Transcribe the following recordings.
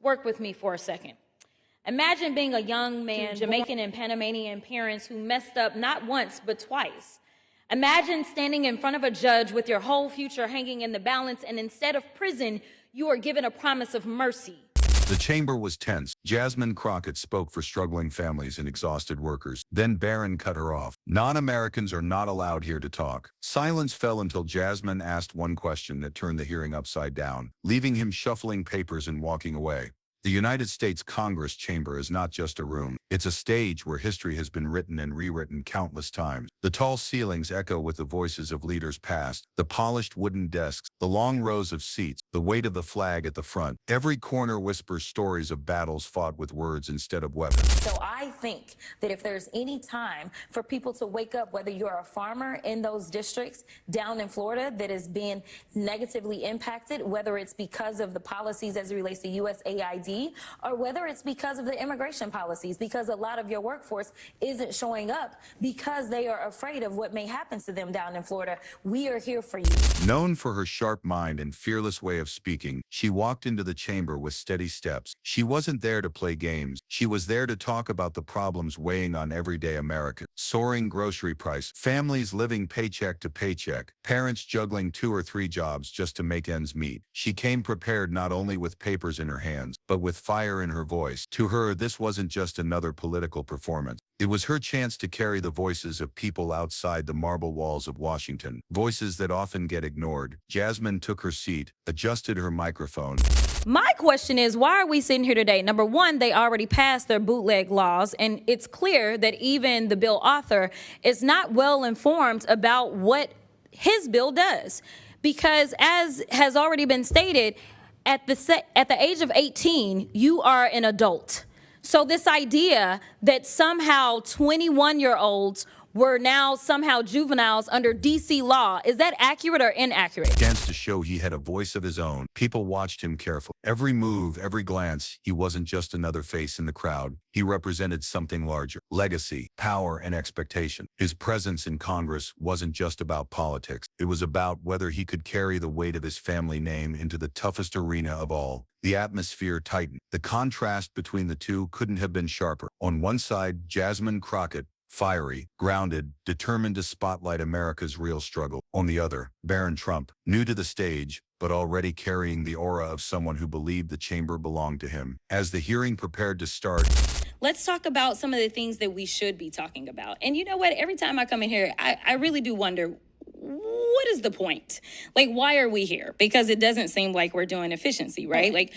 Work with me for a second. Imagine being a young man, Jamaican and Panamanian parents who messed up not once, but twice. Imagine standing in front of a judge with your whole future hanging in the balance, and instead of prison, you are given a promise of mercy. The chamber was tense. Jasmine Crockett spoke for struggling families and exhausted workers. Then Barron cut her off. Non-Americans are not allowed here to talk. Silence fell until Jasmine asked one question that turned the hearing upside down, leaving him shuffling papers and walking away. The United States Congress chamber is not just a room. It's a stage where history has been written and rewritten countless times. The tall ceilings echo with the voices of leaders past, the polished wooden desks, the long rows of seats, the weight of the flag at the front. Every corner whispers stories of battles fought with words instead of weapons. So I think that if there's any time for people to wake up, whether you're a farmer in those districts down in Florida that is being negatively impacted, whether it's because of the policies as it relates to USAID, or whether it's because of the immigration policies, because a lot of your workforce isn't showing up because they are afraid of what may happen to them down in Florida, we are here for you. Known for her sharp mind and fearless way of speaking, she walked into the chamber with steady steps. She wasn't there to play games. She was there to talk about the problems weighing on everyday Americans. Soaring grocery price, families living paycheck to paycheck, parents juggling 2 or 3 jobs just to make ends meet. She came prepared not only with papers in her hands, but with fire in her voice. To her, this wasn't just another political performance. It was her chance to carry the voices of people outside the marble walls of Washington, voices that often get ignored. Jasmine took her seat, adjusted her microphone. My question is, why are we sitting here today? Number one, they already passed their bootleg laws, and it's clear that even the bill author is not well informed about what his bill does. Because as has already been stated, at the age of 18, you are an adult. So this idea that somehow 21-year-olds were now somehow juveniles under DC law, is that accurate or inaccurate? Chance to show he had a voice of his own. People watched him carefully. Every move, every glance, he wasn't just another face in the crowd. He represented something larger: legacy, power, and expectation. His presence in Congress wasn't just about politics. It was about whether he could carry the weight of his family name into the toughest arena of all. The atmosphere tightened. The contrast between the two couldn't have been sharper. On one side, Jasmine Crockett, fiery, grounded, determined to spotlight America's real struggle. On the other, Barron Trump, new to the stage, but already carrying the aura of someone who believed the chamber belonged to him. As the hearing prepared to start, let's talk about some of the things that we should be talking about. And you know what? Every time I come in here, I really do wonder, what is the point? Like, why are we here? Because it doesn't seem like we're doing efficiency, right?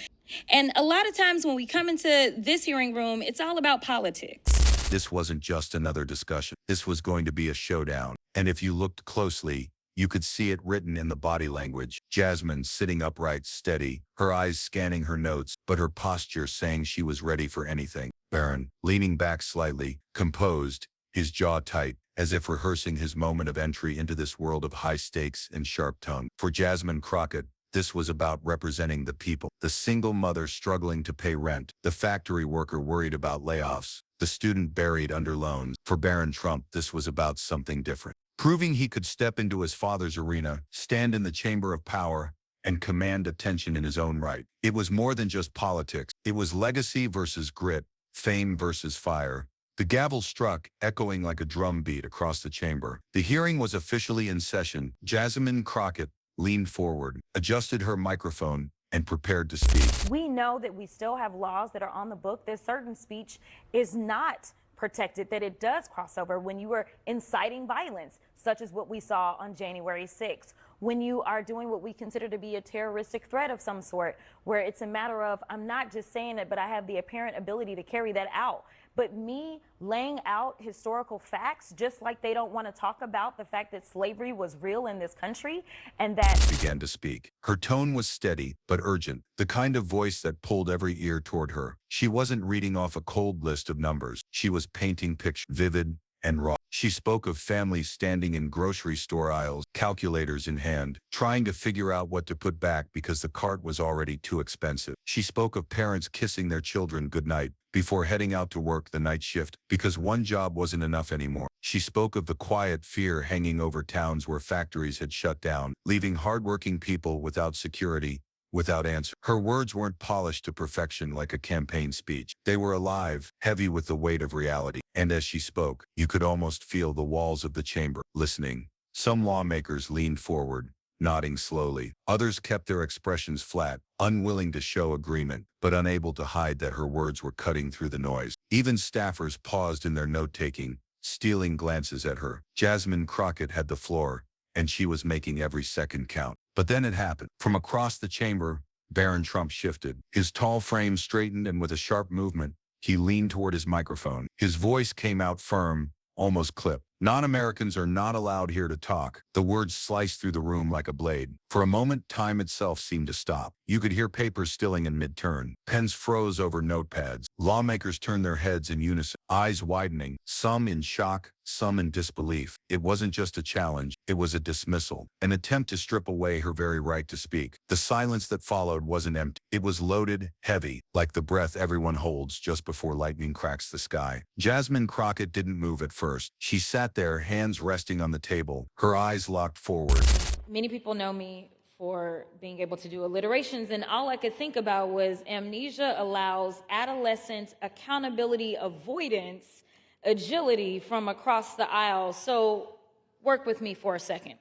And a lot of times when we come into this hearing room, it's all about politics. this wasn't just another discussion. This was going to be a showdown. And if you looked closely, you could see it written in the body language. Jasmine sitting upright, steady, her eyes scanning her notes, but her posture saying she was ready for anything. Barron, leaning back slightly, composed, his jaw tight, as if rehearsing his moment of entry into this world of high stakes and sharp tongue. For Jasmine Crockett, this was about representing the people. The single mother struggling to pay rent, the factory worker worried about layoffs, the student buried under loans. For Barron Trump, this was about something different. Proving he could step into his father's arena, stand in the chamber of power, and command attention in his own right. It was more than just politics. It was legacy versus grit, fame versus fire. The gavel struck, echoing like a drum beat across the chamber. The hearing was officially in session. Jasmine Crockett leaned forward, adjusted her microphone, and prepared to speak. We know that we still have laws that are on the book that certain speech is not protected, that it does cross over when you are inciting violence, such as what we saw on January 6th. When you are doing what we consider to be a terroristic threat of some sort, where it's a matter of, I'm not just saying it, but I have the apparent ability to carry that out. But me laying out historical facts, just like they don't want to talk about the fact that slavery was real in this country, and that began to speak. Her tone was steady, but urgent, the kind of voice that pulled every ear toward her. She wasn't reading off a cold list of numbers. She was painting pictures, vivid and raw. She spoke of families standing in grocery store aisles, calculators in hand, trying to figure out what to put back because the cart was already too expensive. She spoke of parents kissing their children goodnight before heading out to work the night shift because one job wasn't enough anymore. She spoke of the quiet fear hanging over towns where factories had shut down, leaving hardworking people without security, without answer. Her words weren't polished to perfection like a campaign speech. They were alive, heavy with the weight of reality. And as she spoke, you could almost feel the walls of the chamber, listening. Some lawmakers leaned forward, nodding slowly. Others kept their expressions flat, unwilling to show agreement, but unable to hide that her words were cutting through the noise. Even staffers paused in their note-taking, stealing glances at her. Jasmine Crockett had the floor, and she was making every second count. But then it happened. From across the chamber, Barron Trump shifted. His tall frame straightened, and with a sharp movement, he leaned toward his microphone. His voice came out firm, almost clipped. "Non-Americans are not allowed here to talk." The words sliced through the room like a blade. For a moment, time itself seemed to stop. You could hear papers stilling in mid-turn. Pens froze over notepads. Lawmakers turned their heads in unison, eyes widening, some in shock, some in disbelief. It wasn't just a challenge, it was a dismissal, an attempt to strip away her very right to speak. The silence that followed wasn't empty. It was loaded, heavy, like the breath everyone holds just before lightning cracks the sky. Jasmine Crockett didn't move at first. She sat there, hands resting on the table, her eyes locked forward. Many people know me for being able to do alliterations, and all I could think about was amnesia allows adolescent accountability avoidance agility from across the aisle. So work with me for a second.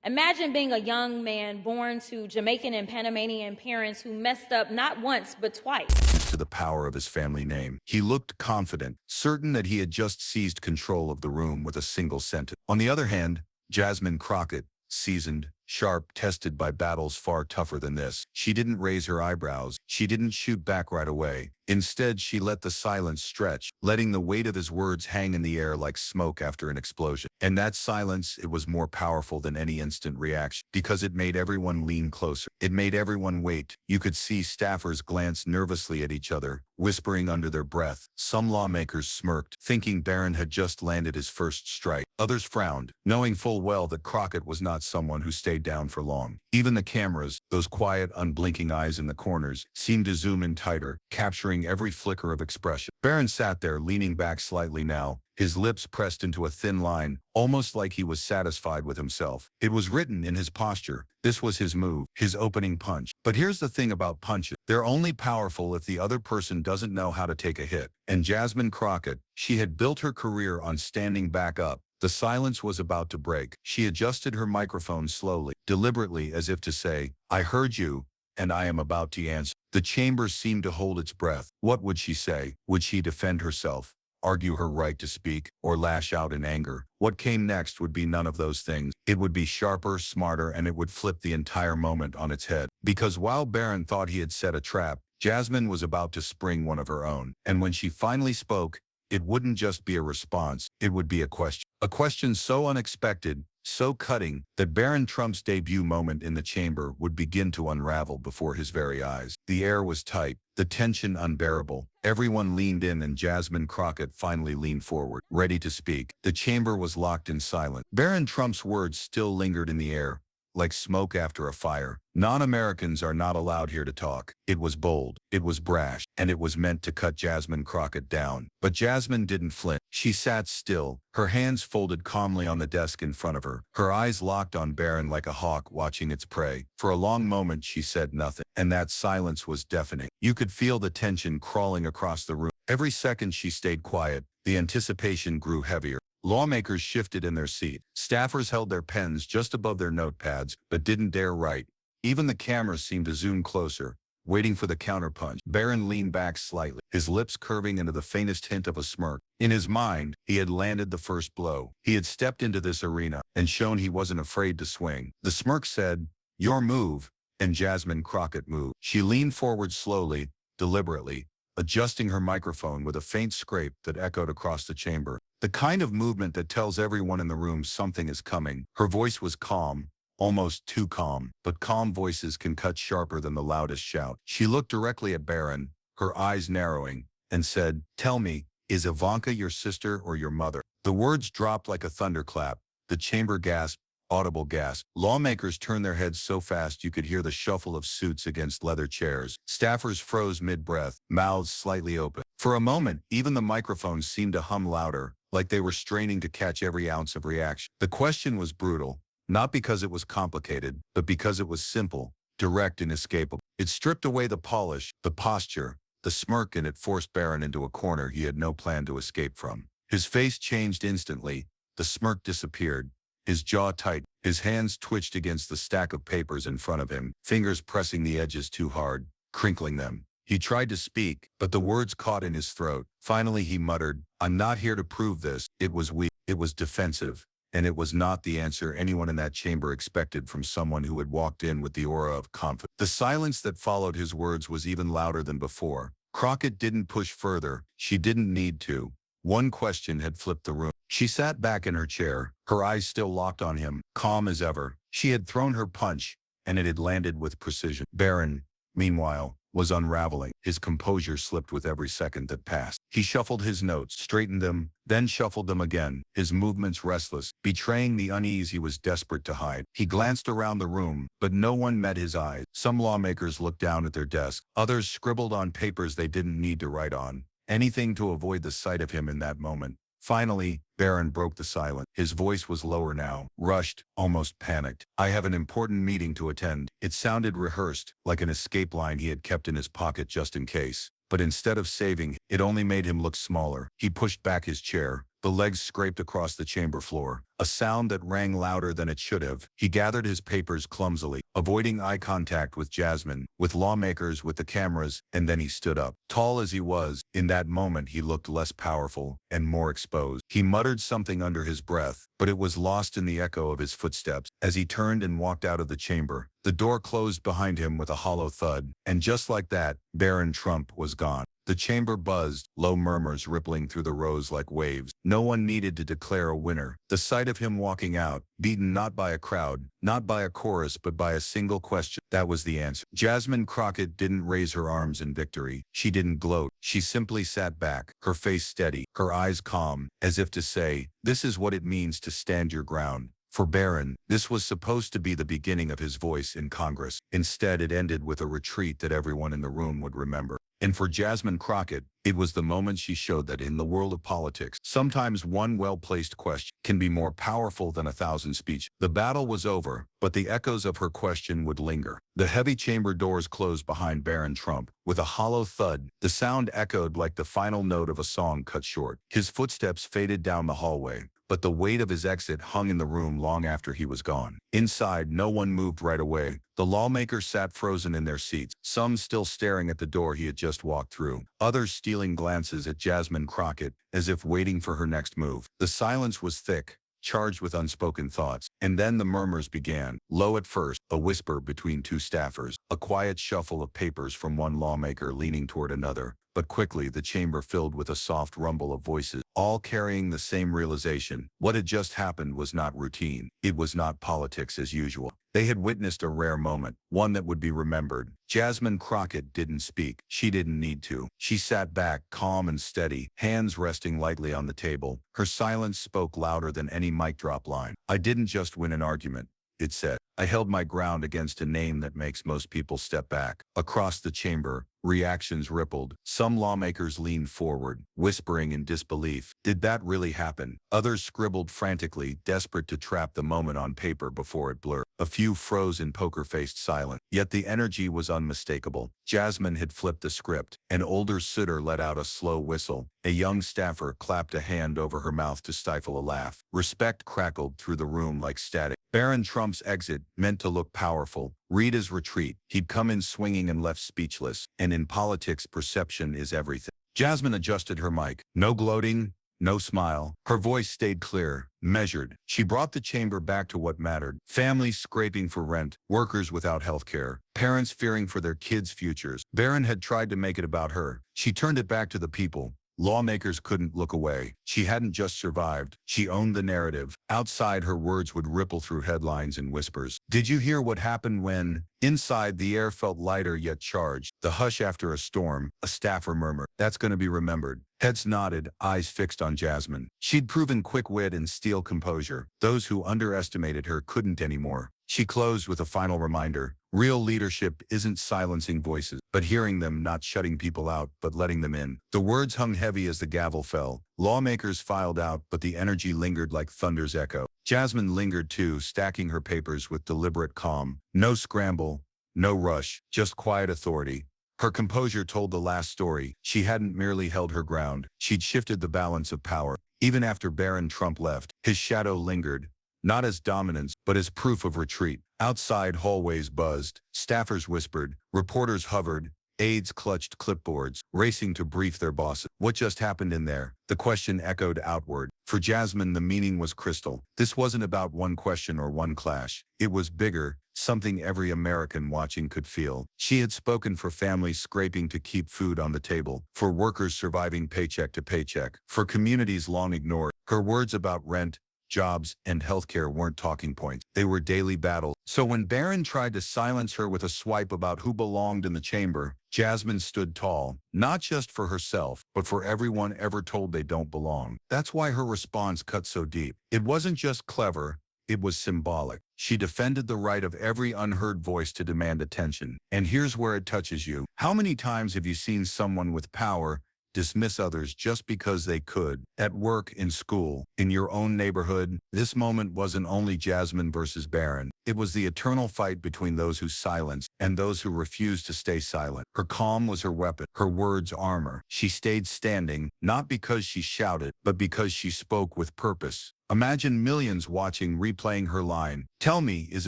Imagine being a young man born to Jamaican and Panamanian parents who messed up not once but twice. To the power of his family name. He looked confident, certain that he had just seized control of the room with a single sentence. On the other hand, Jasmine Crockett, seasoned, sharp, tested by battles far tougher than this. She didn't raise her eyebrows. She didn't shoot back right away. Instead, she let the silence stretch, letting the weight of his words hang in the air like smoke after an explosion. And that silence, it was more powerful than any instant reaction, because it made everyone lean closer. It made everyone wait. You could see staffers glance nervously at each other, whispering under their breath. Some lawmakers smirked, thinking Barron had just landed his first strike. Others frowned, knowing full well that Crockett was not someone who stayed down for long. Even the cameras, those quiet, unblinking eyes in the corners, seemed to zoom in tighter, capturing every flicker of expression. Barron sat there, leaning back slightly now, his lips pressed into a thin line, almost like he was satisfied with himself. It was written in his posture. This was his move, his opening punch. But here's the thing about punches. They're only powerful if the other person doesn't know how to take a hit. And Jasmine Crockett, she had built her career on standing back up. The silence was about to break. She adjusted her microphone slowly, deliberately, as if to say, "I heard you, and I am about to answer." The chamber seemed to hold its breath. What would she say? Would she defend herself, argue her right to speak, or lash out in anger? What came next would be none of those things. It would be sharper, smarter, and it would flip the entire moment on its head. Because while Barron thought he had set a trap, Jasmine was about to spring one of her own. And when she finally spoke, it wouldn't just be a response, it would be a question. A question so unexpected, so cutting, that Barron Trump's debut moment in the chamber would begin to unravel before his very eyes. The air was tight, the tension unbearable. Everyone leaned in, and Jasmine Crockett finally leaned forward, ready to speak. The chamber was locked in silence. Barron Trump's words still lingered in the air, like smoke after a fire. "Non-Americans are not allowed here to talk." It was bold, it was brash, and it was meant to cut Jasmine Crockett down. But Jasmine didn't flinch. She sat still, her hands folded calmly on the desk in front of her, her eyes locked on Barron like a hawk watching its prey. For a long moment she said nothing, and that silence was deafening. You could feel the tension crawling across the room. Every second she stayed quiet, the anticipation grew heavier. Lawmakers shifted in their seat. Staffers held their pens just above their notepads, but didn't dare write. Even the cameras seemed to zoom closer, waiting for the counterpunch. Barron leaned back slightly, his lips curving into the faintest hint of a smirk. In his mind, he had landed the first blow. He had stepped into this arena and shown he wasn't afraid to swing. The smirk said, "Your move," and Jasmine Crockett moved. She leaned forward slowly, deliberately, adjusting her microphone with a faint scrape that echoed across the chamber. The kind of movement that tells everyone in the room something is coming. Her voice was calm, almost too calm, but calm voices can cut sharper than the loudest shout. She looked directly at Barron, her eyes narrowing, and said, "Tell me, is Ivanka your sister or your mother?" The words dropped like a thunderclap. The chamber gasped, audible gasp. Lawmakers turned their heads so fast you could hear the shuffle of suits against leather chairs. Staffers froze mid-breath, mouths slightly open. For a moment, even the microphones seemed to hum louder, like they were straining to catch every ounce of reaction. The question was brutal, not because it was complicated, but because it was simple, direct and inescapable. It stripped away the polish, the posture, the smirk, and it forced Barron into a corner he had no plan to escape from. His face changed instantly, the smirk disappeared, his jaw tightened, his hands twitched against the stack of papers in front of him, fingers pressing the edges too hard, crinkling them. He tried to speak, but the words caught in his throat. Finally he muttered, "I'm not here to prove this." It was weak, it was defensive, and it was not the answer anyone in that chamber expected from someone who had walked in with the aura of confidence. The silence that followed his words was even louder than before. Crockett didn't push further. She didn't need to. One question had flipped the room. She sat back in her chair, her eyes still locked on him, calm as ever. She had thrown her punch, and it had landed with precision. Barron, meanwhile, was unraveling. His composure slipped with every second that passed. He shuffled his notes, straightened them, then shuffled them again, his movements restless, betraying the unease he was desperate to hide. He glanced around the room, but no one met his eyes. Some lawmakers looked down at their desks, others scribbled on papers they didn't need to write on, anything to avoid the sight of him in that moment. Finally, Barron broke the silence. His voice was lower now, rushed, almost panicked. "I have an important meeting to attend." It sounded rehearsed, like an escape line he had kept in his pocket just in case. But instead of saving, it only made him look smaller. He pushed back his chair. The legs scraped across the chamber floor, a sound that rang louder than it should have. He gathered his papers clumsily, avoiding eye contact with Jasmine, with lawmakers, with the cameras, and then he stood up. Tall as he was, in that moment he looked less powerful and more exposed. He muttered something under his breath, but it was lost in the echo of his footsteps. As he turned and walked out of the chamber, the door closed behind him with a hollow thud, and just like that, Barron Trump was gone. The chamber buzzed, low murmurs rippling through the rows like waves. No one needed to declare a winner. The sight of him walking out, beaten not by a crowd, not by a chorus, but by a single question, that was the answer. Jasmine Crockett didn't raise her arms in victory. She didn't gloat. She simply sat back, her face steady, her eyes calm, as if to say, "This is what it means to stand your ground." For Barron, this was supposed to be the beginning of his voice in Congress. Instead, it ended with a retreat that everyone in the room would remember. And for Jasmine Crockett, it was the moment she showed that in the world of politics, sometimes one well-placed question can be more powerful than 1,000 speeches. The battle was over, but the echoes of her question would linger. The heavy chamber doors closed behind Barron Trump. With a hollow thud, the sound echoed like the final note of a song cut short. His footsteps faded down the hallway, but the weight of his exit hung in the room long after he was gone. Inside, no one moved right away. The lawmakers sat frozen in their seats, some still staring at the door he had just walked through, others stealing glances at Jasmine Crockett, as if waiting for her next move. The silence was thick, charged with unspoken thoughts. And then the murmurs began, low at first, a whisper between two staffers, a quiet shuffle of papers from one lawmaker leaning toward another. But quickly the chamber filled with a soft rumble of voices, all carrying the same realization. What had just happened was not routine. It was not politics as usual. They had witnessed a rare moment, one that would be remembered. Jasmine Crockett didn't speak. She didn't need to. She sat back, calm and steady, hands resting lightly on the table. Her silence spoke louder than any mic drop line. "I didn't just win an argument," it said. "I held my ground against a name that makes most people step back." Across the chamber, reactions rippled. Some lawmakers leaned forward, whispering in disbelief. Did that really happen? Others scribbled frantically, desperate to trap the moment on paper before it blurred. A few froze in poker-faced silence. Yet the energy was unmistakable. Jasmine had flipped the script. An older sitter let out a slow whistle. A young staffer clapped a hand over her mouth to stifle a laugh. Respect crackled through the room like static. Barron Trump's exit, meant to look powerful, read his retreat. He'd come in swinging and left speechless. And in politics, perception is everything. Jasmine adjusted her mic. No gloating, no smile. Her voice stayed clear, measured. She brought the chamber back to what mattered. Families scraping for rent, workers without health care, parents fearing for their kids' futures. Barron had tried to make it about her. She turned it back to the people. Lawmakers couldn't look away. She hadn't just survived. She owned the narrative. Outside, her words would ripple through headlines and whispers. "Did you hear what happened when?" Inside, the air felt lighter yet charged. The hush after a storm, a staffer murmured. "That's going to be remembered." Heads nodded, eyes fixed on Jasmine. She'd proven quick wit and steel composure. Those who underestimated her couldn't anymore. She closed with a final reminder. Real leadership isn't silencing voices, but hearing them, not shutting people out, but letting them in. The words hung heavy as the gavel fell. Lawmakers filed out, but the energy lingered like thunder's echo. Jasmine lingered too, stacking her papers with deliberate calm. No scramble, No rush, just quiet authority. Her composure told the last story. She hadn't merely held her ground. She'd shifted the balance of power. Even after Barron Trump left, his shadow lingered, not as dominance, but as proof of retreat. Outside, hallways buzzed, staffers whispered, reporters hovered, aides clutched clipboards, racing to brief their bosses. What just happened in there? The question echoed outward. For Jasmine, the meaning was crystal. This wasn't about one question or one clash. It was bigger, something every American watching could feel. She had spoken for families scraping to keep food on the table, for workers surviving paycheck to paycheck, for communities long ignored. Her words about rent, jobs, and healthcare weren't talking points. They were daily battles. So when Barron tried to silence her with a swipe about who belonged in the chamber, Jasmine stood tall, not just for herself, but for everyone ever told they don't belong. That's why her response cut so deep. It wasn't just clever, it was symbolic. She defended the right of every unheard voice to demand attention. And here's where it touches you. How many times have you seen someone with power dismiss others just because they could? At work, in school, in your own neighborhood? This moment wasn't only Jasmine versus Barron. It was the eternal fight between those who silenced and those who refused to stay silent. Her calm was her weapon, her words armor. She stayed standing, not because she shouted, but because she spoke with purpose. Imagine millions watching, replaying her line. Tell me, is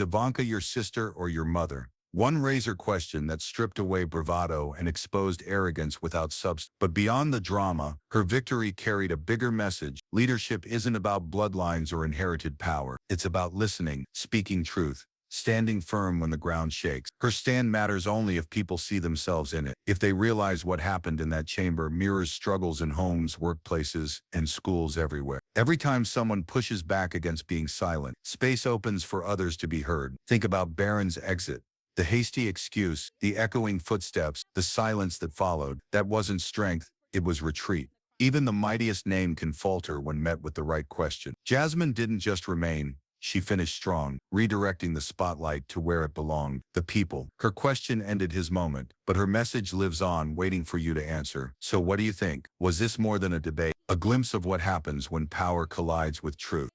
Ivanka your sister or your mother? One razor question that stripped away bravado and exposed arrogance without substance. But beyond the drama, her victory carried a bigger message. Leadership isn't about bloodlines or inherited power. It's about listening, speaking truth, standing firm when the ground shakes. Her stand matters only if people see themselves in it. If they realize what happened in that chamber mirrors struggles in homes, workplaces, and schools everywhere. Every time someone pushes back against being silent, space opens for others to be heard. Think about Barron's exit. The hasty excuse, the echoing footsteps, the silence that followed. That wasn't strength, it was retreat. Even the mightiest name can falter when met with the right question. Jasmine didn't just remain, she finished strong, redirecting the spotlight to where it belonged, the people. Her question ended his moment, but her message lives on, waiting for you to answer. So what do you think? Was this more than a debate? A glimpse of what happens when power collides with truth?